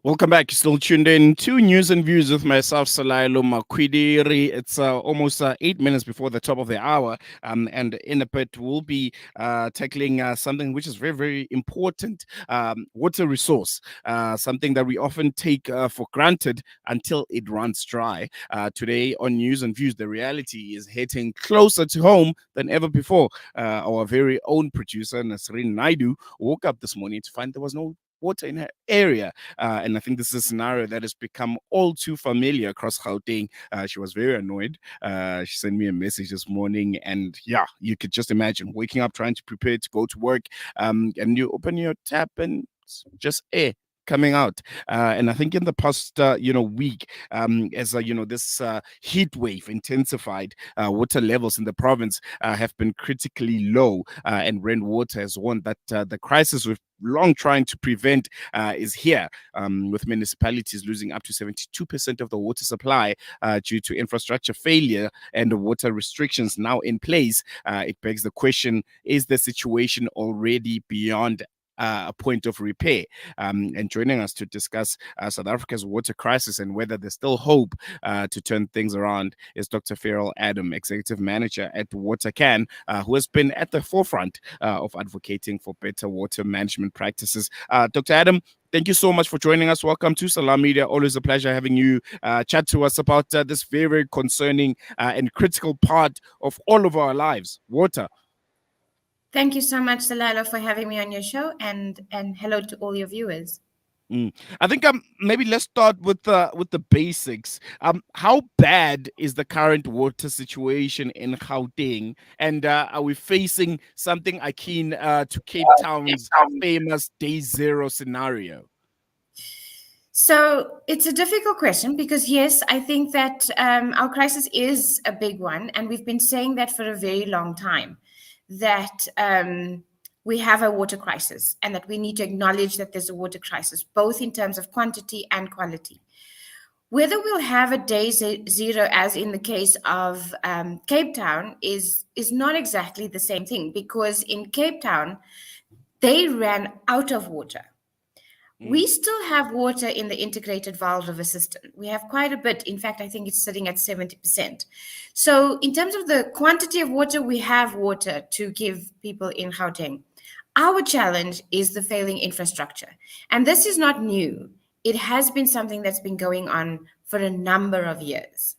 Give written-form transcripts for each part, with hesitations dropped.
Welcome back. You're still tuned in to News and Views with myself, Salailo Makwidiri. It's almost 8 minutes before the top of the hour. And in a bit, we'll be tackling something which is very, very important, water resource, something that we often take for granted until it runs dry. Today on News and Views, the reality is hitting closer to home than ever before. Our very own producer, Nasreen Naidu, woke up this morning to find there was no water in her area. And I think this is a scenario that has become all too familiar across Gauteng. She was very annoyed. She sent me a message this morning, and yeah, you could just imagine waking up trying to prepare to go to work, and you open your tap and it's just air coming out. And I think in the past, week, as this heat wave intensified, water levels in the province have been critically low, and rainwater has warned that the crisis we've long trying to prevent is here, with municipalities losing up to 72% of the water supply due to infrastructure failure and the water restrictions now in place. It begs the question, is the situation already beyond a point of repair? And joining us to discuss South Africa's water crisis and whether there's still hope to turn things around is Dr. Ferrial Adam, Executive Manager at WaterCAN, who has been at the forefront of advocating for better water management practices. Dr. Adam, thank you so much for joining us. Welcome to Salam Media. Always a pleasure having you chat to us about this very, very concerning and critical part of all of our lives, water. Thank you so much, Salalo, for having me on your show, and hello to all your viewers. I think maybe let's start with the basics. How bad is the current water situation in Gauteng, and are we facing something akin to Cape Town's famous Day Zero scenario? So it's a difficult question because, yes, I think that our crisis is a big one, and we've been saying that for a very long time, that we have a water crisis and that we need to acknowledge that there's a water crisis, both in terms of quantity and quality. Whether we'll have a day zero, as in the case of Cape Town, is not exactly the same thing, because in Cape Town, they ran out of water. We still have water in the integrated Vaal River system. We have quite a bit. In fact, I think it's sitting at 70%. So in terms of the quantity of water, we have water to give people in Gauteng. Our challenge is the failing infrastructure. And this is not new. It has been something that's been going on for a number of years.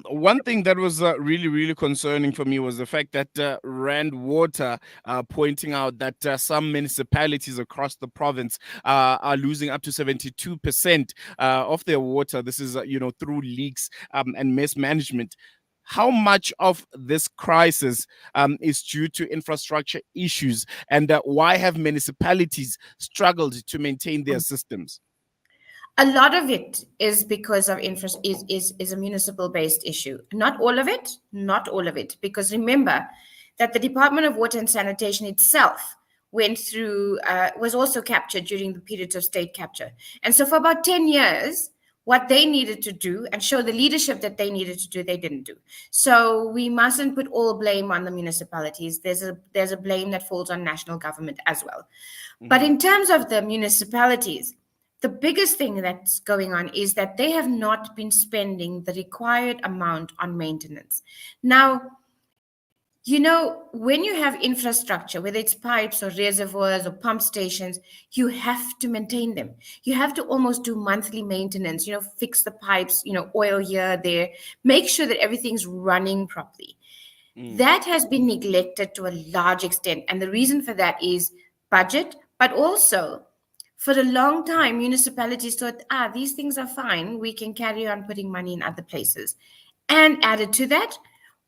One thing that was really, really concerning for me was the fact that Rand Water pointing out that some municipalities across the province are losing up to 72% of their water. This is, through leaks and mismanagement. How much of this crisis is due to infrastructure issues, and why have municipalities struggled to maintain their systems? A lot of it is because of is a municipal-based issue. Not all of it, because remember that the Department of Water and Sanitation itself went through, was also captured during the periods of state capture. And so for about 10 years, what they needed to do and show the leadership that they needed to do, they didn't do. So we mustn't put all blame on the municipalities. There's a blame that falls on national government as well. But in terms of the municipalities, the biggest thing that's going on is that they have not been spending the required amount on maintenance. Now, when you have infrastructure, whether it's pipes or reservoirs or pump stations, you have to maintain them. You have to almost do monthly maintenance, fix the pipes, oil here, there, make sure that everything's running properly. That has been neglected to a large extent. And the reason for that is budget, but also for a long time, municipalities thought, these things are fine. We can carry on putting money in other places. And added to that,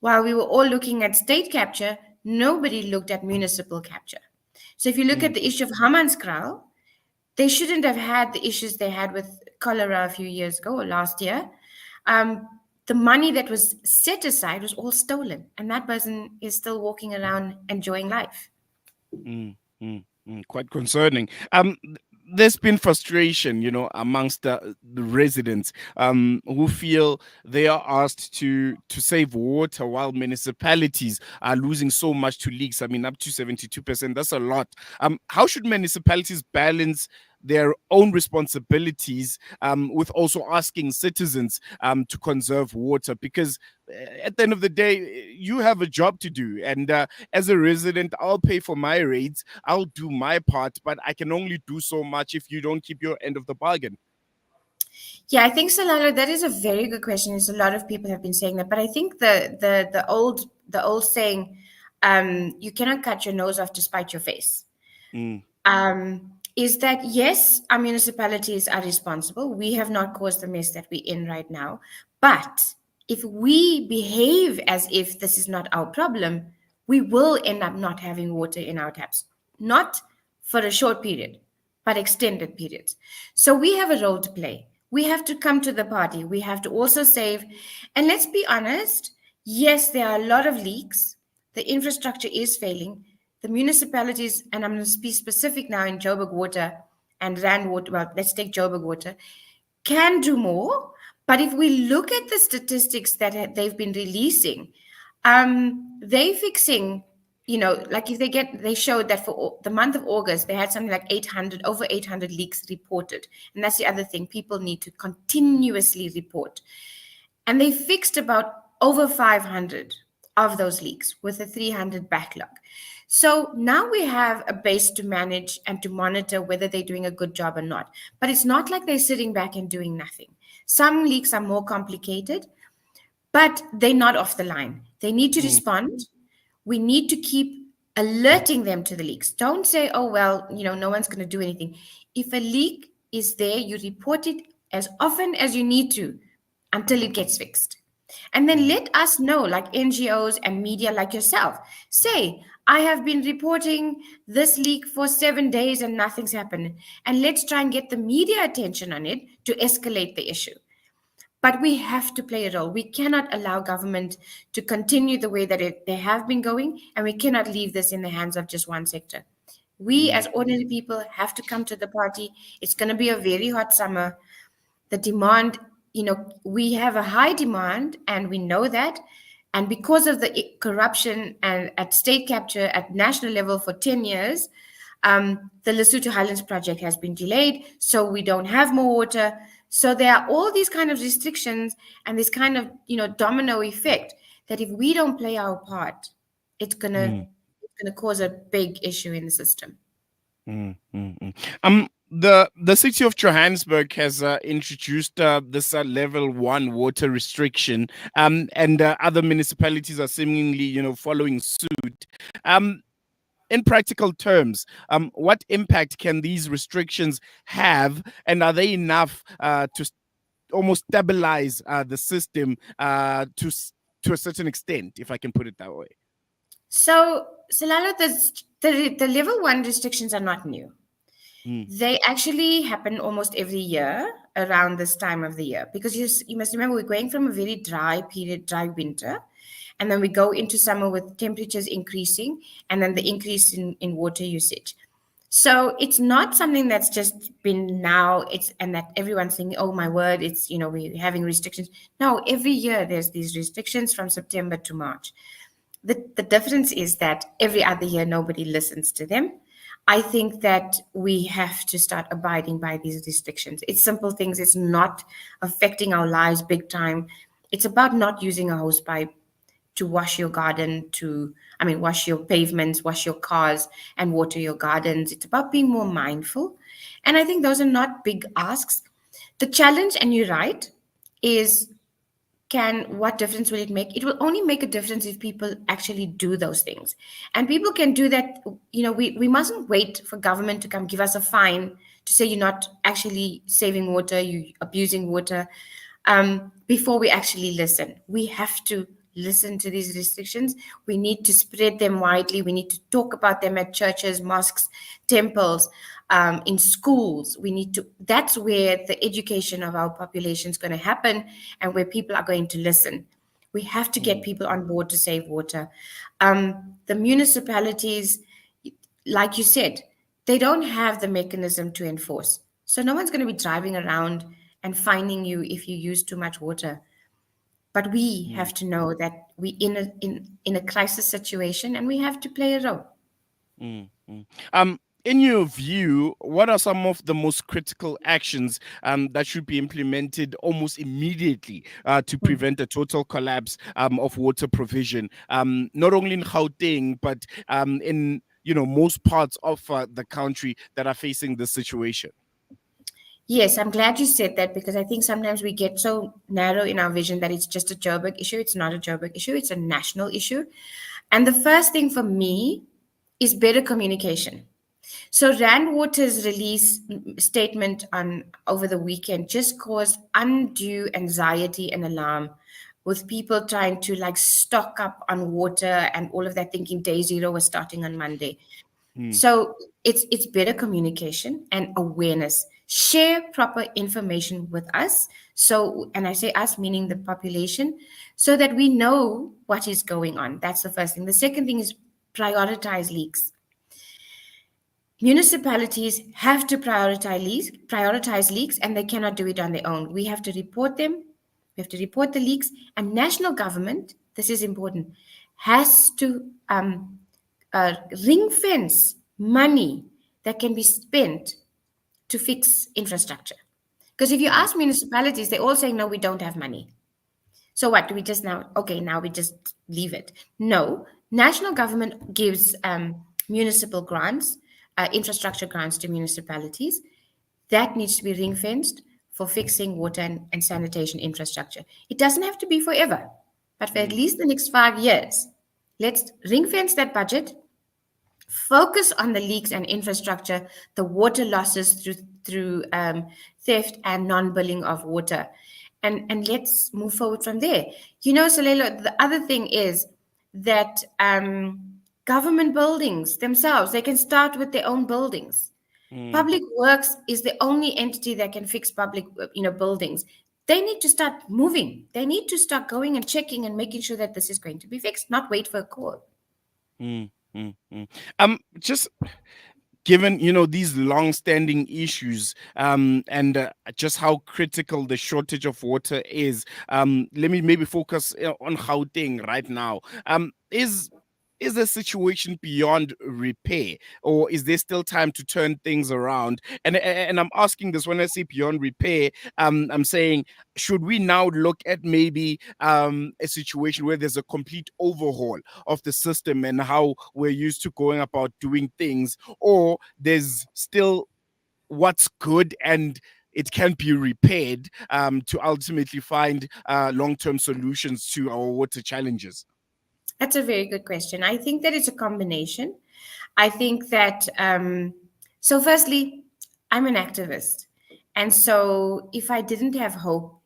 while we were all looking at state capture, nobody looked at municipal capture. So if you look at the issue of Hammanskraal, they shouldn't have had the issues they had with cholera a few years ago or last year. The money that was set aside was all stolen, and that person is still walking around enjoying life. Quite concerning. there's been frustration, amongst the residents who feel they are asked to save water while municipalities are losing so much to leaks. I mean, up to 72%. That's a lot. How should municipalities balance their own responsibilities with also asking citizens to conserve water? Because at the end of the day, you have a job to do. And as a resident, I'll pay for my rates, I'll do my part, but I can only do so much if you don't keep your end of the bargain. Yeah, I think, Salalo, that is a very good question. There's a lot of people have been saying that, but I think the old saying, you cannot cut your nose off to spite your face. Mm, Is that yes, our municipalities are responsible. We have not caused the mess that we're in right now. But if we behave as if this is not our problem, we will end up not having water in our taps. Not for a short period, but extended periods. So we have a role to play. We have to come to the party. We have to also save. And let's be honest, yes, there are a lot of leaks. The infrastructure is failing. The municipalities, and I'm going to be specific now in Joburg Water and Rand Water, well, let's take Joburg Water, can do more. But if we look at the statistics that they've been releasing, they're fixing, like if they showed that for the month of August, they had something like over 800 leaks reported. And that's the other thing. People need to continuously report. And they fixed about over 500 of those leaks with a 300 backlog. So now we have a base to manage and to monitor whether they're doing a good job or not. But it's not like they're sitting back and doing nothing. Some leaks are more complicated, but they're not off the line. They need to mm, respond. We need to keep alerting them to the leaks. Don't say, oh, well, no one's going to do anything. If a leak is there, you report it as often as you need to until it gets fixed. And then mm, let us know, like NGOs and media like yourself. Say, I have been reporting this leak for 7 days and nothing's happened. And let's try and get the media attention on it to escalate the issue. But we have to play a role. We cannot allow government to continue the way that they have been going, and we cannot leave this in the hands of just one sector. We, mm, as ordinary people, have to come to the party. It's going to be a very hot summer. The demand, we have a high demand, and we know that. And because of the corruption and at state capture at national level for 10 years, the Lesotho Highlands project has been delayed, so we don't have more water. So there are all these kind of restrictions and this kind of domino effect that if we don't play our part, it's gonna mm, cause a big issue in the system. mm. The city of Johannesburg has introduced this level 1 water restriction, and other municipalities are seemingly, following suit. Um, in practical terms, what impact can these restrictions have, and are they enough to almost stabilize the system to a certain extent, if I can put it that way? So, Salalo, the level 1 restrictions are not new. Mm, They actually happen almost every year around this time of the year because you must remember we're going from a very dry period, dry winter, and then we go into summer with temperatures increasing and then the increase in water usage. So it's not something that's just been now, and that everyone's thinking, oh my word, it's, we're having restrictions. No, every year there's these restrictions from September to March. The difference is that every other year nobody listens to them. I think that we have to start abiding by these restrictions. It's simple things. It's not affecting our lives big time. It's about not using a hose pipe to wash your garden, wash your pavements, wash your cars, and water your gardens. It's about being more mindful. And I think those are not big asks. The challenge, and you're right, is what difference will it make? It will only make a difference if people actually do those things. And people can do that. We mustn't wait for government to come give us a fine to say you're not actually saving water, you're abusing water, before we actually listen. We have to listen to these restrictions. We need to spread them widely. We need to talk about them at churches, mosques, temples, in schools. That's where the education of our population is going to happen and where people are going to listen. We have to get mm, people on board to save water. The municipalities, like you said, they don't have the mechanism to enforce. So no one's going to be driving around and finding you if you use too much water. But we mm, have to know that we in a crisis situation and we have to play a role. mm, mm. In your view, what are some of the most critical actions that should be implemented almost immediately to prevent a total collapse of water provision, not only in Gauteng but in most parts of the country that are facing this situation? Yes, I'm glad you said that because I think sometimes we get so narrow in our vision that it's just a Joburg issue. It's not a Joburg issue, it's a national issue. And the first thing for me is better communication. So Rand Water's release statement on over the weekend just caused undue anxiety and alarm with people trying to like stock up on water and all of that, thinking day zero was starting on Monday. Mm, So it's better communication and awareness. Share proper information with us. So, and I say us meaning the population, so that we know what is going on. That's the first thing. The second thing is prioritize leaks. Municipalities have to prioritize leaks, and they cannot do it on their own. We have to report them. We have to report the leaks, and national government. This is important. Has to ring fence money that can be spent to fix infrastructure. Because if you mm, ask municipalities, they're all saying, no, we don't have money. So what do we just now? Okay, now we just leave it. No, national government gives municipal grants, infrastructure grants to municipalities. That needs to be ring fenced for fixing water and sanitation infrastructure. It doesn't have to be forever, but for at mm, least the next 5 years, let's ring fence that budget. Focus on the leaks and infrastructure, the water losses through theft and non-billing of water, and let's move forward from there. Solelo, the other thing is that government buildings themselves, they can start with their own buildings. mm, Public Works is the only entity that can fix public, buildings. They need to start moving. They need to start going and checking and making sure that this is going to be fixed, not wait for a call. mm, mm, mm. Just given these long-standing issues and just how critical the shortage of water is, let me maybe focus on Gauteng right now. Is the situation beyond repair, or is there still time to turn things around? And I'm asking this when I say beyond repair. I'm saying, should we now look at maybe a situation where there's a complete overhaul of the system and how we're used to going about doing things, or there's still what's good and it can be repaired to ultimately find long-term solutions to our water challenges? That's a very good question. I think that it's a combination. I think that, so firstly, I'm an activist. And so if I didn't have hope,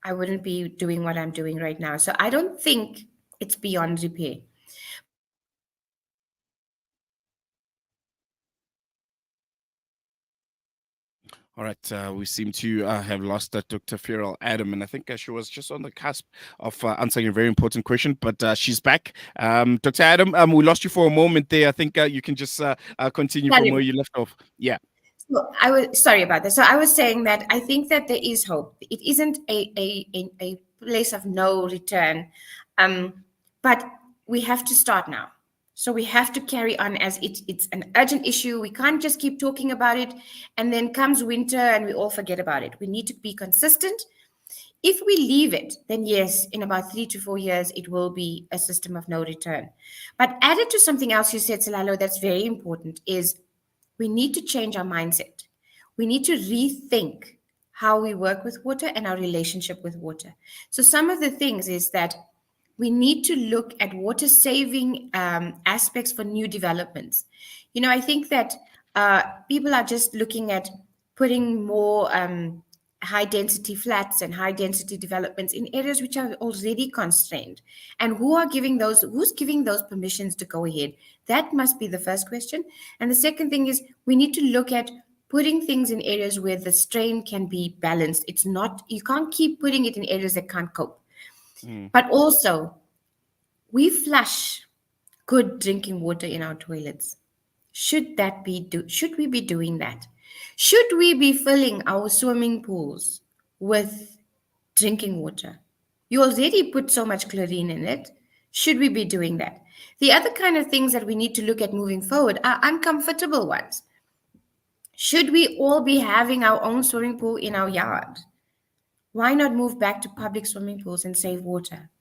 I wouldn't be doing what I'm doing right now. So I don't think it's beyond repair. But I think that there is hope. All right, we seem to have lost Dr. Ferrial Adam, and I think she was just on the cusp of answering a very important question, but she's back. Dr. Adam, we lost you for a moment there. I think you can just continue from where Sorry. you left off. Yeah. So I was sorry about that. So I was saying that I think that there is hope. It isn't a place of no return, but we have to start now. So we have to carry on as it's an urgent issue. We can't just keep talking about it, and then comes winter and we all forget about it. We need to be consistent. If we leave it, then yes, in about 3 to 4 years, it will be a system of no return. But added to something else you said, Salalo, that's very important is we need to change our mindset. We need to rethink how we work with water and our relationship with water. So, some of the things is that we need to look at water saving aspects for new developments. I think that people are just looking at putting more high density flats and high density developments in areas which are already constrained. And who's giving those permissions to go ahead? That must be the first question. And the second thing is we need to look at putting things in areas where the strain can be balanced. It's not, you can't keep putting it in areas that can't cope. Mm, But also, we flush good drinking water in our toilets. Should we be doing that? Should we be filling our swimming pools with drinking water? You already put so much chlorine in it. Should we be doing that? The other kind of things that we need to look at moving forward are uncomfortable ones. Should we all be having our own swimming pool in our yard? Why not move back to public swimming pools and save water?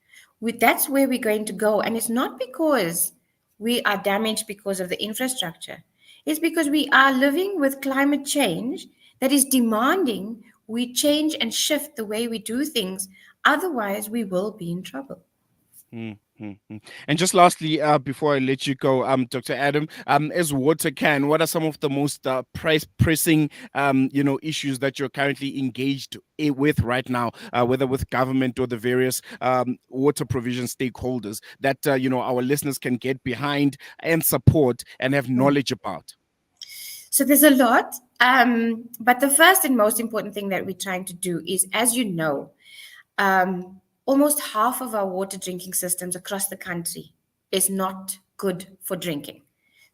That's where we're going to go. And it's not because we are damaged because of the infrastructure, it's because we are living with climate change that is demanding we change and shift the way we do things. Otherwise, we will be in trouble. Mm, mm, mm. And just lastly, before I let you go, Dr. Adam, as WaterCAN, what are some of the most pressing, issues that you're currently engaged with right now, whether with government or the various water provision stakeholders that our listeners can get behind and support and have knowledge about? So there's a lot, but the first and most important thing that we're trying to do is, as you know, almost half of our water drinking systems across the country is not good for drinking.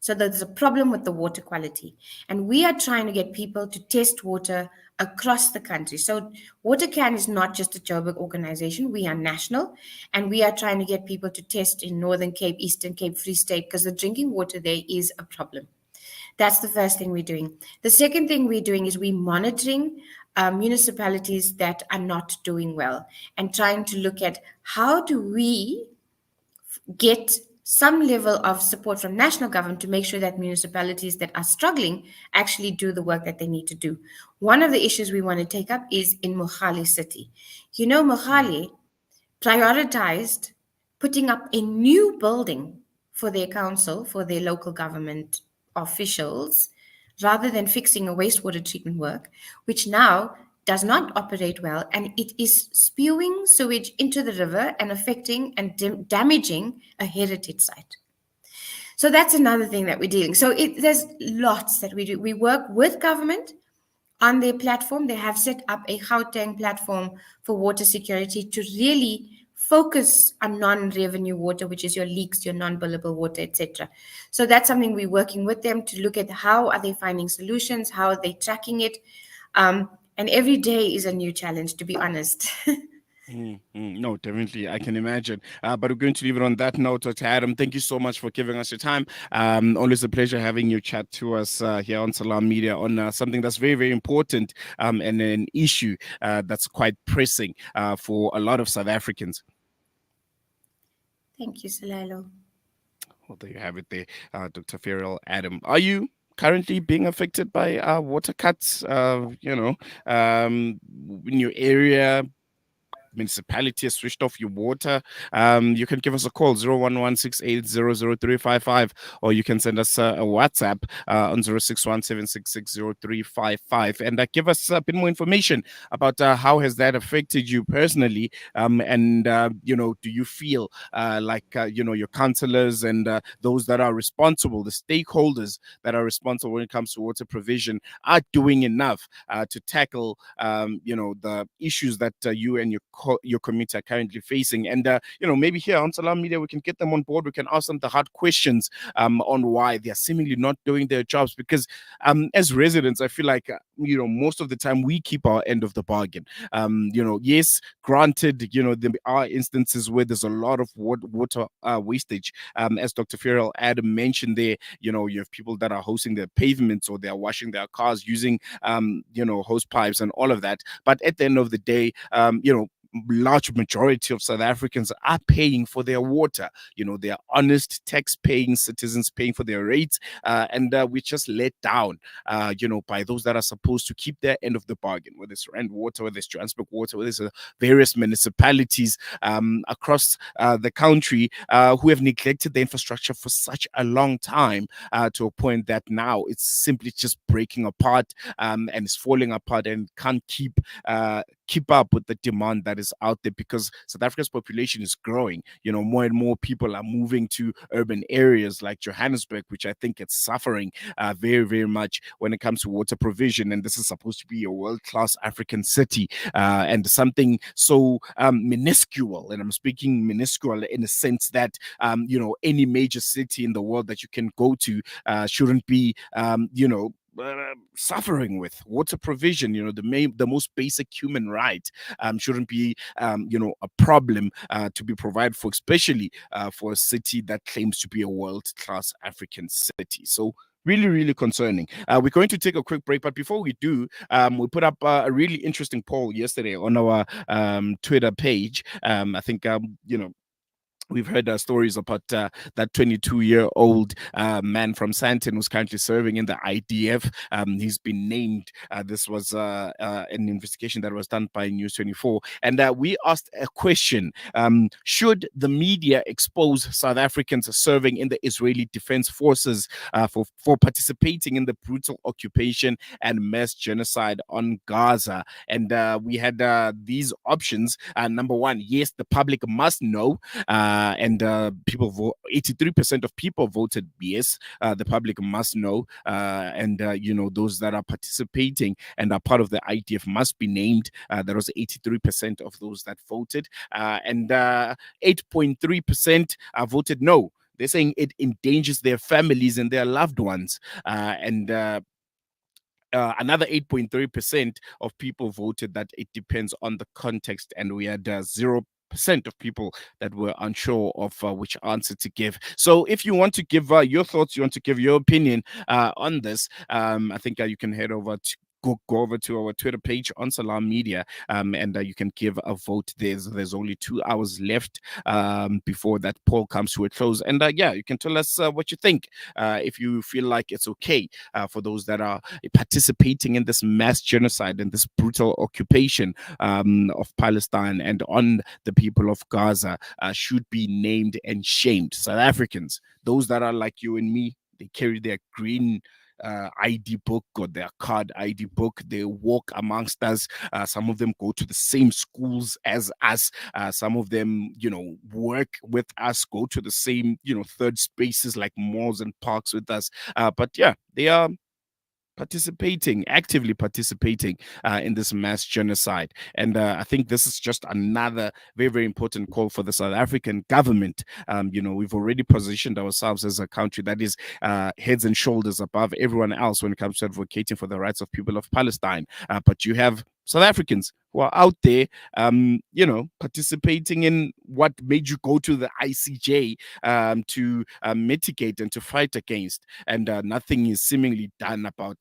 So there's a problem with the water quality. And we are trying to get people to test water across the country. So WaterCAN is not just a Joburg organization. We are national. And we are trying to get people to test in Northern Cape, Eastern Cape, Free State, because the drinking water there is a problem. That's the first thing we're doing. The second thing we're doing is we're monitoring municipalities that are not doing well and trying to look at how do we get some level of support from national government to make sure that municipalities that are struggling actually do the work that they need to do. One of the issues we want to take up is in Mogale City. You know, Mogale prioritized putting up a new building for their council, for their local government officials, rather than fixing a wastewater treatment work, which now does not operate well, and it is spewing sewage into the river and affecting and damaging a heritage site. So that's another thing that we're dealing. So there's lots that we do. We work with government on their platform. They have set up a Gauteng platform for water security to really focus on non-revenue water, which is your leaks, your non-billable water, etc. So that's something we're working with them to look at how are they finding solutions, how are they tracking it. And every day is a new challenge, to be honest. No, definitely. I can imagine. But we're going to leave it on that note. Dr. Adam, thank you so much for giving us your time. Always a pleasure having you chat to us here on Salam Media on something that's very, very important and an issue that's quite pressing for a lot of South Africans. Thank you, Salalo. Well, there you have it there, Dr. Ferrial Adam. Are you currently being affected by water cuts, in your area? Municipality has switched off your water, you can give us a call 01168000355, or you can send us a WhatsApp on 0617660355 and give us a bit more information about how has that affected you personally, and do you feel like your councillors and those that are responsible, the stakeholders that are responsible when it comes to water provision, are doing enough to tackle the issues that you and your community are currently facing? And maybe here on Salam Media we can get them on board. We can ask them the hard questions on why they are seemingly not doing their jobs, because as residents I feel like most of the time we keep our end of the bargain. Yes, granted, there are instances where there's a lot of water wastage, as Dr. Ferrial Adam mentioned there. You have people that are hosing their pavements, or they are washing their cars using hose pipes and all of that. But at the end of the day, large majority of South Africans are paying for their water. They are honest tax-paying citizens paying for their rates, and we're just let down, by those that are supposed to keep their end of the bargain, whether it's Rand Water, whether it's Johannesburg Water, whether it's various municipalities across the country who have neglected the infrastructure for such a long time, to a point that now it's simply just breaking apart, and it's falling apart and can't keep keep up with the demand that is out there, because South Africa's population is growing. More and more people are moving to urban areas like Johannesburg, which I think it's suffering very, very much when it comes to water provision. And this is supposed to be a world-class African city, and something so minuscule. And I'm speaking minuscule in the sense that any major city in the world that you can go to shouldn't be suffering with water provision. The most basic human right shouldn't be a problem to be provided for, especially for a city that claims to be a world-class African city. So really, really concerning. We're going to take a quick break, but before we do, we put up a really interesting poll yesterday on our Twitter page. I think we've heard stories about that 22-year-old man from Sandton who's currently serving in the IDF. He's been named. This was an investigation that was done by News 24. And we asked a question. Should the media expose South Africans serving in the Israeli Defense Forces for participating in the brutal occupation and mass genocide on Gaza? And we had these options. Number one, yes, the public must know. And people vote. 83% of people voted yes. The public must know, and those that are participating and are part of the IDF must be named. There was 83% of those that voted, and 8.3% voted no. They're saying it endangers their families and their loved ones, and another 8.3% of people voted that it depends on the context, and we had 0% of people that were unsure of which answer to give. So if you want to give your thoughts, you want to give your opinion on this, I think you can head over to go over to our Twitter page on Salam Media, and you can give a vote. There's only 2 hours left before that poll comes to a close, and you can tell us what you think. If you feel like it's okay for those that are participating in this mass genocide and this brutal occupation of Palestine and on the people of Gaza, should be named and shamed. South Africans, those that are like you and me, they carry their green ID book or their card ID book. They walk amongst us. Some of them go to the same schools as us. Some of them, work with us, go to the same, third spaces like malls and parks with us. But yeah, they are actively participating in this mass genocide. And I think this is just another very, very important call for the South African government. We've already positioned ourselves as a country that is heads and shoulders above everyone else when it comes to advocating for the rights of people of Palestine. But you have South Africans who are out there, participating in what made you go to the ICJ to mitigate and to fight against, and nothing is seemingly done about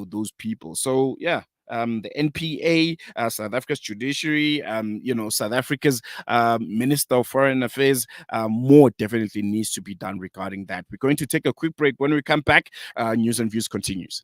those people. So yeah. The NPA, South Africa's judiciary, South Africa's Minister of Foreign Affairs, more definitely needs to be done regarding that. We're going to take a quick break. When we come back, News and Views continues.